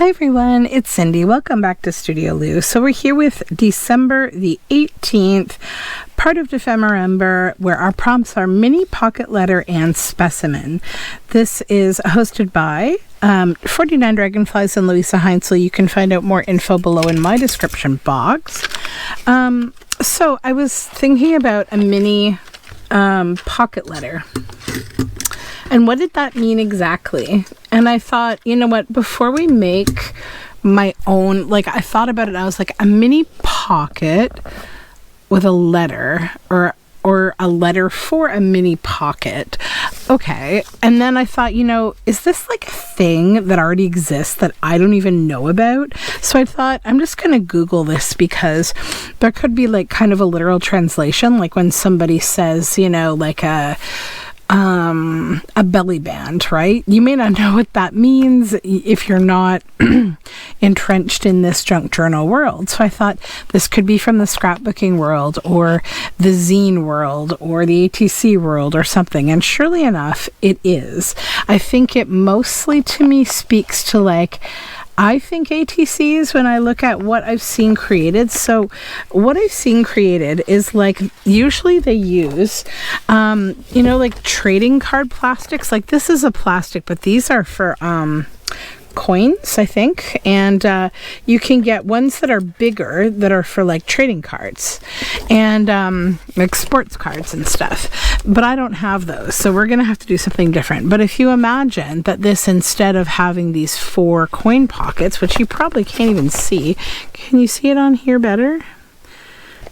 Hi everyone, it's Cindy. Welcome back to Studioloo. So we're here with December the 18th, part of Dephemerember, where our prompts are mini, pocket letter, and specimen. This is hosted by 49 Dragonflies and Louisa Heinzel. You can find out more info below in my description box. So I was thinking about a mini pocket letter. And what did that mean exactly? And I thought, you know what, before we make my own, I thought about it and I was like, a mini pocket with a letter or a letter for a mini pocket. Okay. And then I thought, is this like a thing that already exists that I don't even know about? So I thought, I'm just going to Google this because there could be kind of a literal translation, like when somebody says, a belly band, right? You may not know what that means if you're not entrenched in this junk journal world. So I thought this could be from the scrapbooking world or the zine world or the ATC world or something. And surely enough, it is. I think it mostly to me speaks to I think ATCs when I look at what I've seen created. So what I've seen created is usually they use, trading card plastics. This is a plastic, but these are for, coins, I think, and you can get ones that are bigger that are for trading cards and sports cards and stuff, but I don't have those, so we're gonna have to do something different. But if you imagine that this, instead of having these 4 coin pockets, which you probably can't even see, can you see it on here better?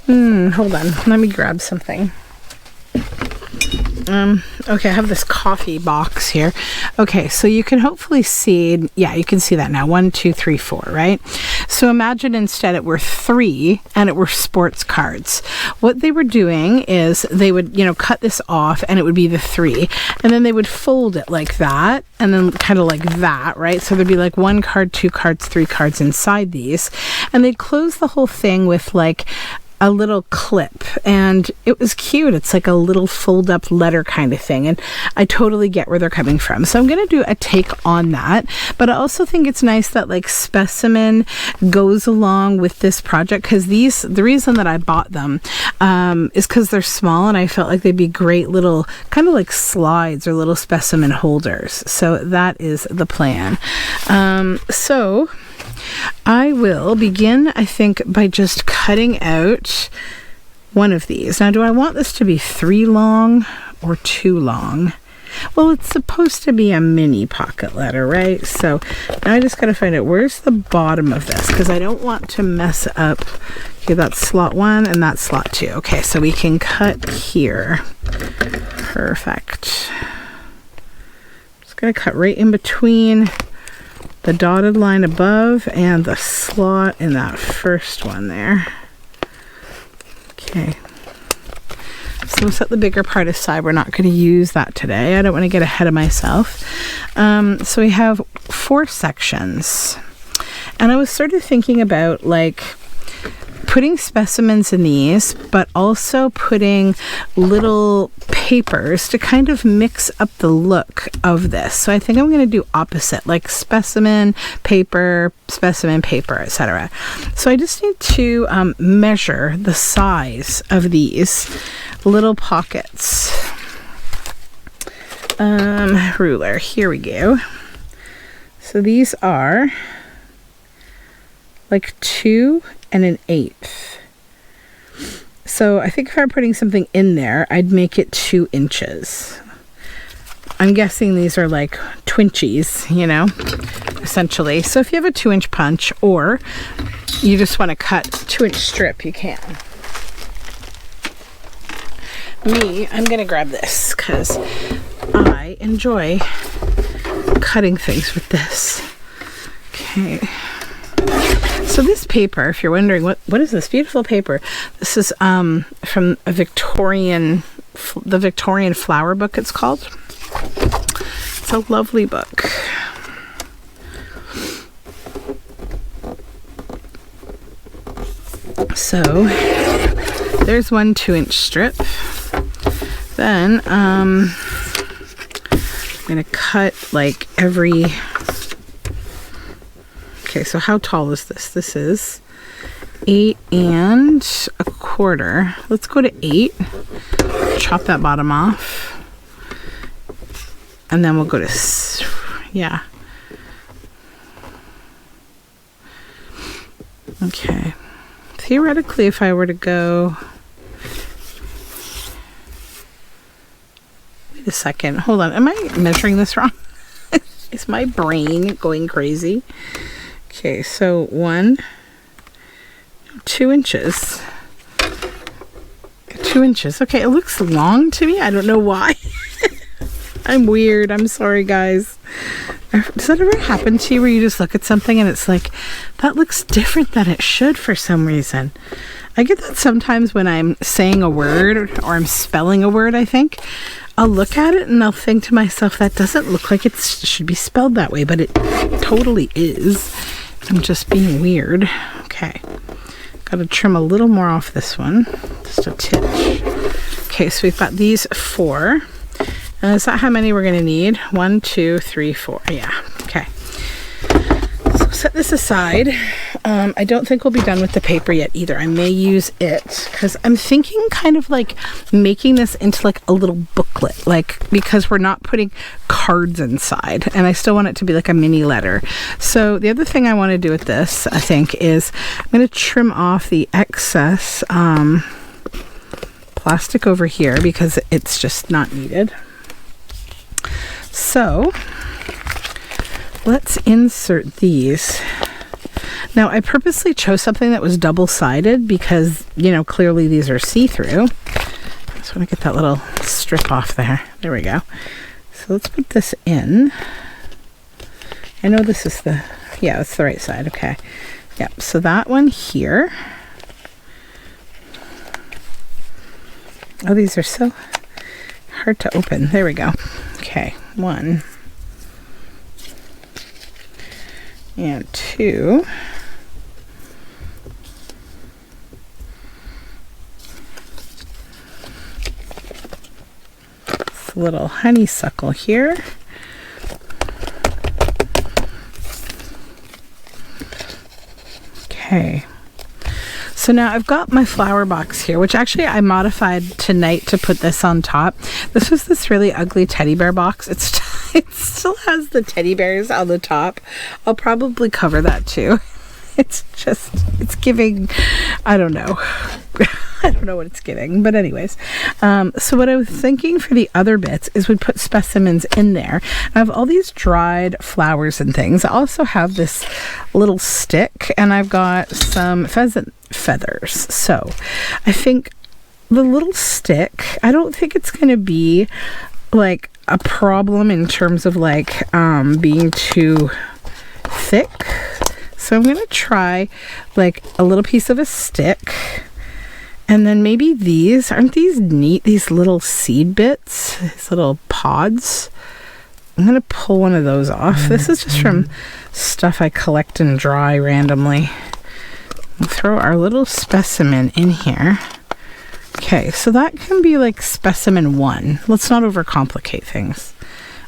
Hold on, let me grab something. Okay, I have this coffee box here. Okay, so you can hopefully see, yeah, you can see that now. 1, 2, 3, 4, right? So imagine instead it were 3 and it were sports cards. What they were doing is they would, cut this off and it would be the 3. And then they would fold it like that and then kind of like that, right? So there'd be 1 card, 2 cards, 3 cards inside these. And they'd close the whole thing with a little clip, and it was cute. It's a little fold up letter kind of thing, and I totally get where they're coming from. So I'm going to do a take on that, but I also think it's nice that Specimen goes along with this project, because the reason that I bought them is because they're small and I felt like they'd be great little kind of slides or little specimen holders. So that is the plan. So I will begin, I think, by just cutting out one of these. Now, do I want this to be 3 long or 2 long? Well, it's supposed to be a mini pocket letter, right? So now I just got to find out where's the bottom of this, because I don't want to mess up. Okay, that's slot 1 and that's slot 2. Okay, so we can cut here. Perfect. Just going to cut right in between the dotted line above and the slot in that first one there. Okay. So we'll set the bigger part aside. We're not going to use that today. I don't want to get ahead of myself. So we have 4 sections. And I was sort of thinking about putting specimens in these, but also putting little papers to kind of mix up the look of this. So I think I'm going to do opposite, specimen, paper, etc. So I just need to measure the size of these little pockets. Ruler, here we go. So these are 2 1/8. So I think if I'm putting something in there, I'd make it 2 inches. I'm guessing these are twinchies, essentially. So if you have a 2-inch punch or you just want to cut 2-inch strip, you can. I'm going to grab this because I enjoy cutting things with this. Okay. So this paper, if you're wondering, what is this beautiful paper? This is from the Victorian flower book, it's called. It's a lovely book. So there's 1 2-inch strip. Then I'm going to cut every Okay, so how tall is this? This is 8 1/4. Let's go to 8. Chop that bottom off. And then we'll go to, yeah. Okay. Theoretically, if I were to go, wait a second, hold on, am I measuring this wrong? Is my brain going crazy? Okay, so 2 inches. 2 inches. Okay, it looks long to me. I don't know why. I'm weird. I'm sorry, guys. Does that ever happen to you where you just look at something and it's like, that looks different than it should for some reason? I get that sometimes when I'm saying a word or I'm spelling a word, I think. I'll look at it and I'll think to myself, that doesn't look like it should be spelled that way, but it totally is. I'm just being weird. Okay. Got to trim a little more off this one. Just a titch. Okay, so we've got these 4. And is that how many we're going to need? 1, 2, 3, 4. Yeah. Okay. So set this aside. I don't think we'll be done with the paper yet either. I may use it because I'm thinking kind of like making this into like a little booklet, like, because we're not putting cards inside and I still want it to be like a mini letter. So the other thing I want to do with this, I think, is I'm going to trim off the excess plastic over here because it's just not needed. So let's insert these. Now, I purposely chose something that was double-sided because, you know, clearly these are see-through. I just want to get that little strip off there. There we go. So let's put this in. I know this is the, yeah, it's the right side. Okay. Yep. So that one here. Oh, these are so hard to open. There we go. Okay. 1 and 2. This little honeysuckle here. Okay. So now I've got my flower box here, which actually I modified tonight to put this on top. This was this really ugly teddy bear box. It still has the teddy bears on the top. I'll probably cover that too. It's just, it's giving, I don't know. I don't know what it's giving, but anyways. So what I was thinking for the other bits is we'd put specimens in there. I have all these dried flowers and things. I also have this little stick and I've got some pheasant feathers. So I think the little stick, I don't think it's going to be like a problem in terms of like being too thick. So I'm going to try like a little piece of a stick. And then maybe these, aren't these neat? These little seed bits, these little pods. I'm going to pull one of those off. This is just from stuff I collect and dry randomly. We'll throw our little specimen in here. Okay, so that can be like specimen 1. Let's not overcomplicate things.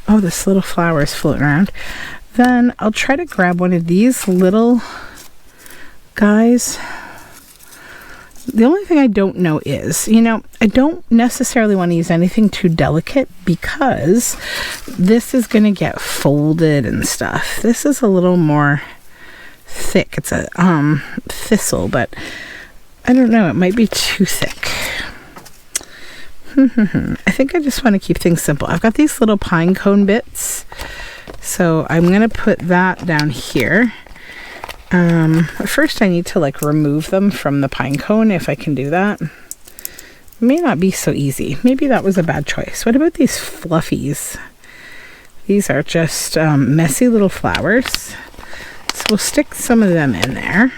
Oh, this little flower is floating around. Then I'll try to grab one of these little guys. The only thing I don't know is, you know, I don't necessarily want to use anything too delicate because this is going to get folded and stuff. This is a little more thick. It's a thistle, but I don't know. It might be too thick. I think I just want to keep things simple. I've got these little pine cone bits. So I'm going to put that down here. First I need to like remove them from the pine cone if I can do that. It may not be so easy. Maybe that was a bad choice. What about these fluffies? These are just messy little flowers. So we'll stick some of them in there.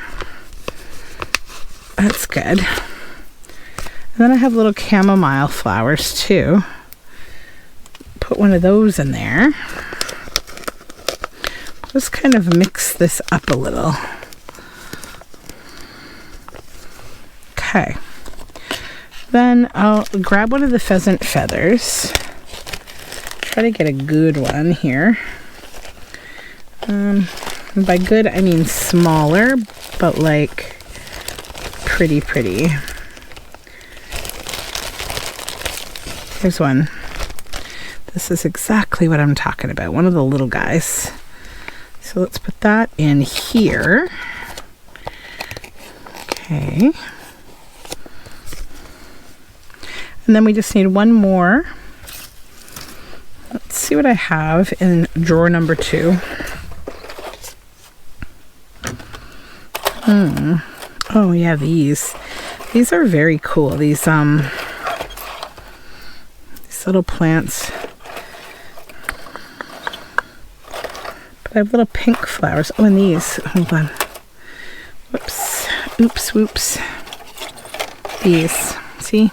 That's good. And then I have little chamomile flowers too. Put one of those in there. Just kind of mix this up a little. Okay. Then I'll grab one of the pheasant feathers. Try to get a good one here. And by good, I mean smaller, but like pretty. Here's one. This is exactly what I'm talking about. One of the little guys. So let's put that in here. Okay. And then we just need one more. Let's see what I have in drawer number 2. Oh yeah, these are very cool. These little plants. But I have little pink flowers. Oh, and these. Hold on. Whoops. Oops. These. See?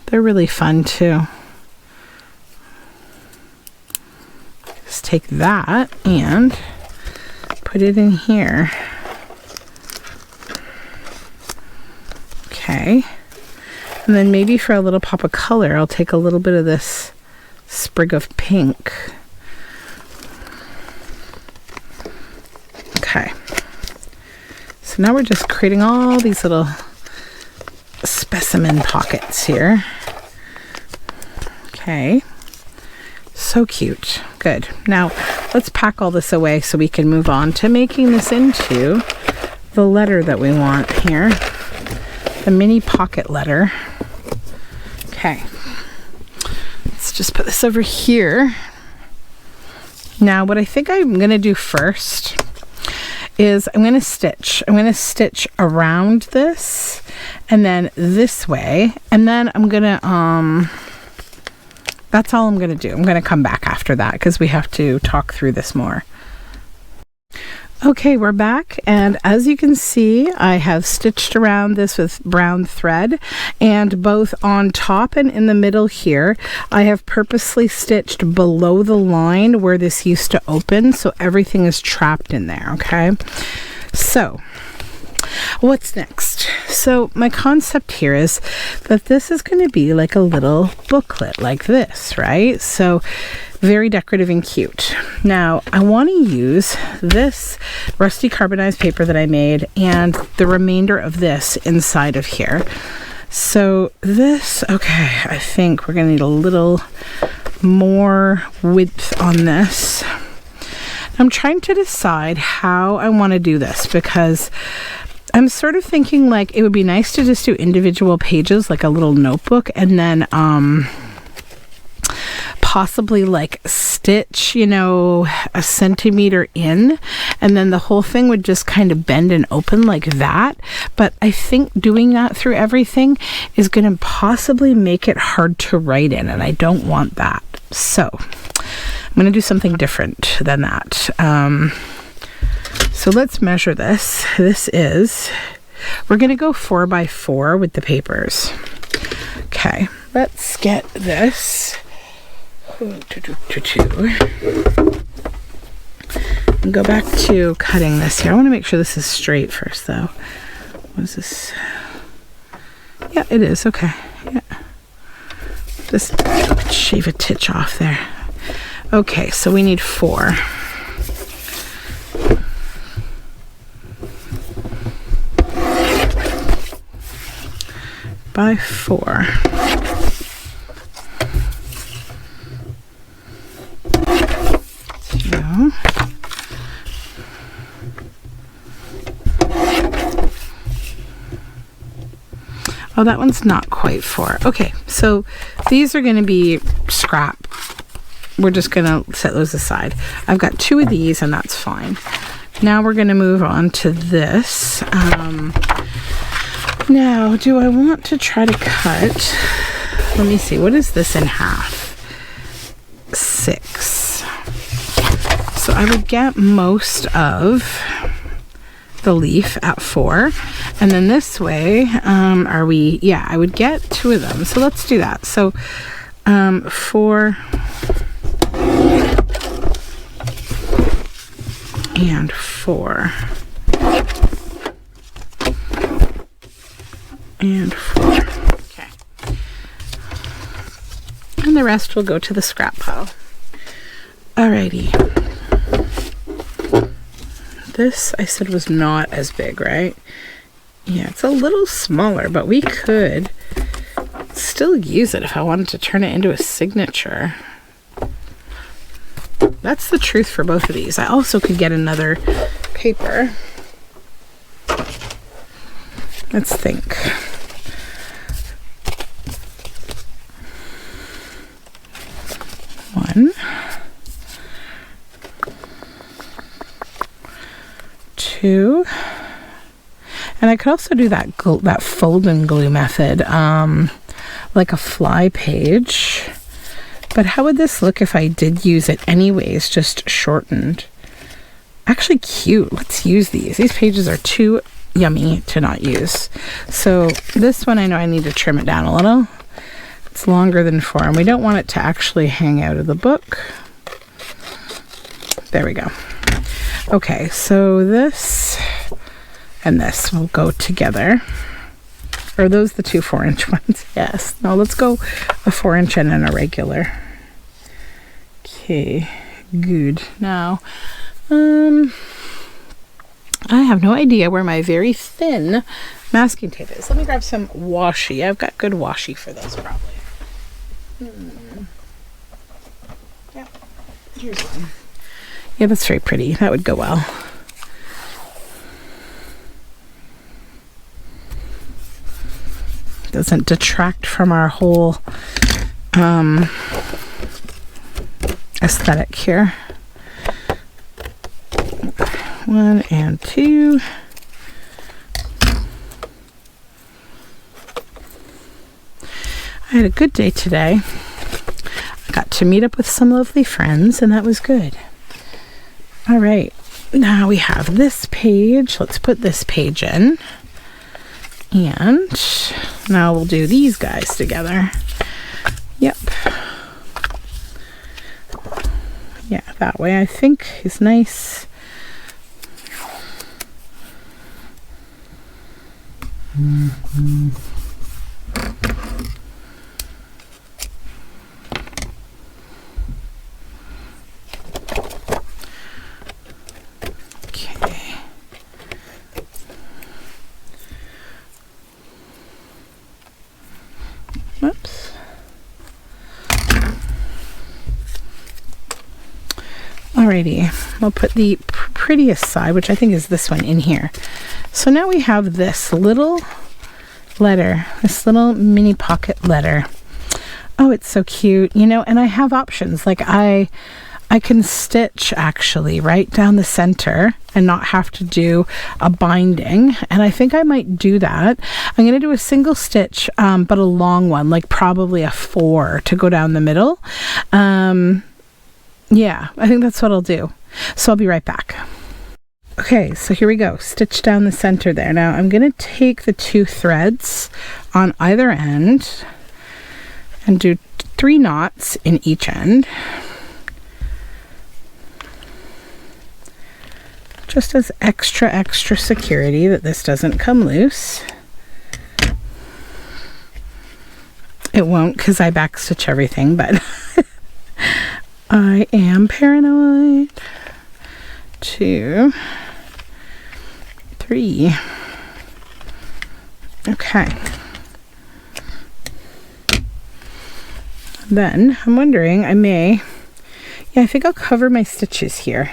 They're really fun too. Just take that and put it in here. Okay. And then maybe for a little pop of color, I'll take a little bit of this sprig of pink. Okay. So now we're just creating all these little specimen pockets here. Okay. So cute. Good. Now let's pack all this away so we can move on to making this into the letter that we want here. The mini pocket letter. Okay. Let's just put this over here. Now what I think I'm going to do first is I'm going to stitch. I'm going to stitch around this and then this way, and then I'm going to that's all I'm going to do. I'm going to come back after that because we have to talk through this more. Okay, we're back, and as you can see, I have stitched around this with brown thread, and both on top and in the middle here, I have purposely stitched below the line where this used to open, so everything is trapped in there, okay? So, what's next? So, my concept here is that this is going to be like a little booklet like this, right? So, very decorative and cute. Now, I want to use this rusty carbonized paper that I made and the remainder of this inside of here. So this, okay, I think we're going to need a little more width on this. I'm trying to decide how I want to do this because I'm sort of thinking like it would be nice to just do individual pages, like a little notebook, and then possibly like stitch, you know, a centimeter in, and then the whole thing would just kind of bend and open like that. But I think doing that through everything is going to possibly make it hard to write in, and I don't want that. So I'm going to do something different than that. So let's measure this. This is, we're going to go 4 by 4 with the papers. Okay, let's get this. And go back to cutting this here. I want to make sure this is straight first though. What is this? Yeah, it is. Okay. Yeah. Just shave a titch off there. Okay, so we need 4. By 4. Oh, that one's not quite 4. Okay, so these are going to be scrap. We're just going to set those aside. I've got 2 of these, and that's fine. Now we're going to move on to this. Now, do I want to try to cut? Let me see. What is this in half? 6. So I would get most of the leaf at 4, and then this way I would get 2 of them, so let's do that. So 4 and 4 and 4. Okay, and the rest will go to the scrap pile. Alrighty. This I said was not as big, right? Yeah, it's a little smaller, but we could still use it if I wanted to turn it into a signature. That's the truth for both of these. I also could get another paper. Let's think. One, two, and I could also do that fold and glue method, like a fly page. But how would this look if I did use it anyways, just shortened? Actually cute. Let's use these. These pages are too yummy to not use. So this one, I know I need to trim it down a little. It's longer than 4, and we don't want it to actually hang out of the book. There we go. Okay, so this and this will go together. Are those the two 4-inch ones? Yes. No, let's go a 4-inch and then a regular. Okay, good. Now, I have no idea where my very thin masking tape is. Let me grab some washi. I've got good washi for this, probably. Yeah, here's one. Yeah, that's very pretty. That would go well. Doesn't detract from our whole aesthetic here. 1 and 2. I had a good day today. I got to meet up with some lovely friends, and that was good. All right, now we have this page. Let's put this page in. And now we'll do these guys together. Yep. Yeah, that way I think is nice. Okay. Whoops. Alrighty, we'll put the prettiest side, which I think is this one, in here. So now we have this little letter, this little mini pocket letter. Oh, it's so cute, you know, and I have options. Like I can stitch actually right down the center and not have to do a binding. And I think I might do that. I'm going to do a single stitch, but a long one, like probably a 4 to go down the middle. Yeah, I think that's what I'll do. So I'll be right back. Okay, so here we go. Stitch down the center there. Now I'm going to take the 2 threads on either end and do 3 knots in each end. Just as extra security that this doesn't come loose. It won't because I backstitch everything, but I am paranoid. 2, 3. Okay. Then I'm wondering, I think I'll cover my stitches here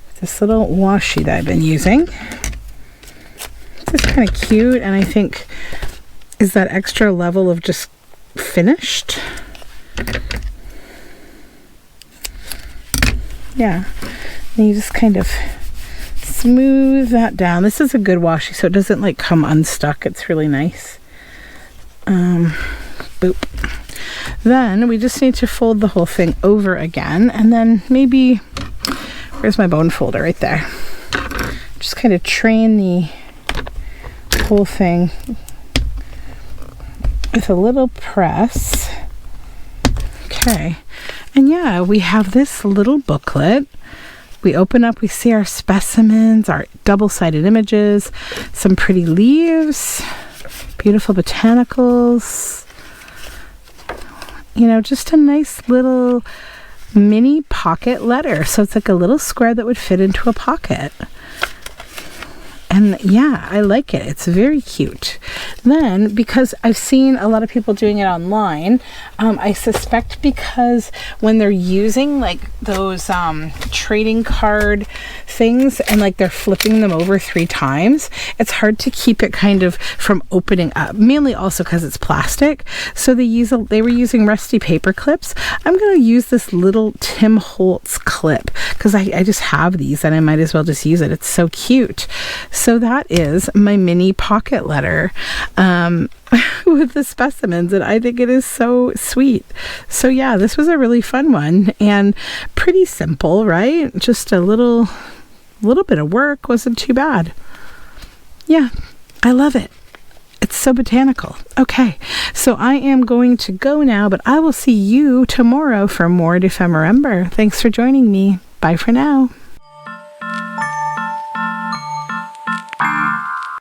with this little washi that I've been using. This is kind of cute, and I think is that extra level of just finished. Yeah, and you just kind of smooth that down. This is a good washi, so it doesn't like come unstuck. It's really nice. Boop. Then we just need to fold the whole thing over again, and then maybe, where's my bone folder? Right there. Just kind of train the whole thing with a little press. Okay. And yeah, we have this little booklet. We open up, we see our specimens, our double-sided images, some pretty leaves, beautiful botanicals. You know, just a nice little mini pocket letter. So it's like a little square that would fit into a pocket. And yeah, I like it. It's very cute. Then, because I've seen a lot of people doing it online, I suspect because when they're using like those trading card things and like they're flipping them over 3 times, it's hard to keep it kind of from opening up. Mainly also because it's plastic. So they were using rusty paper clips. I'm going to use this little Tim Holtz clip because I just have these and I might as well just use it. It's so cute. So that is my mini pocket letter with the specimens, and I think it is so sweet. So yeah, this was a really fun one and pretty simple, right? Just a little bit of work, wasn't too bad. Yeah, I love it. It's so botanical. Okay, so I am going to go now, but I will see you tomorrow for more Dephemerember. Thanks for joining me. Bye for now.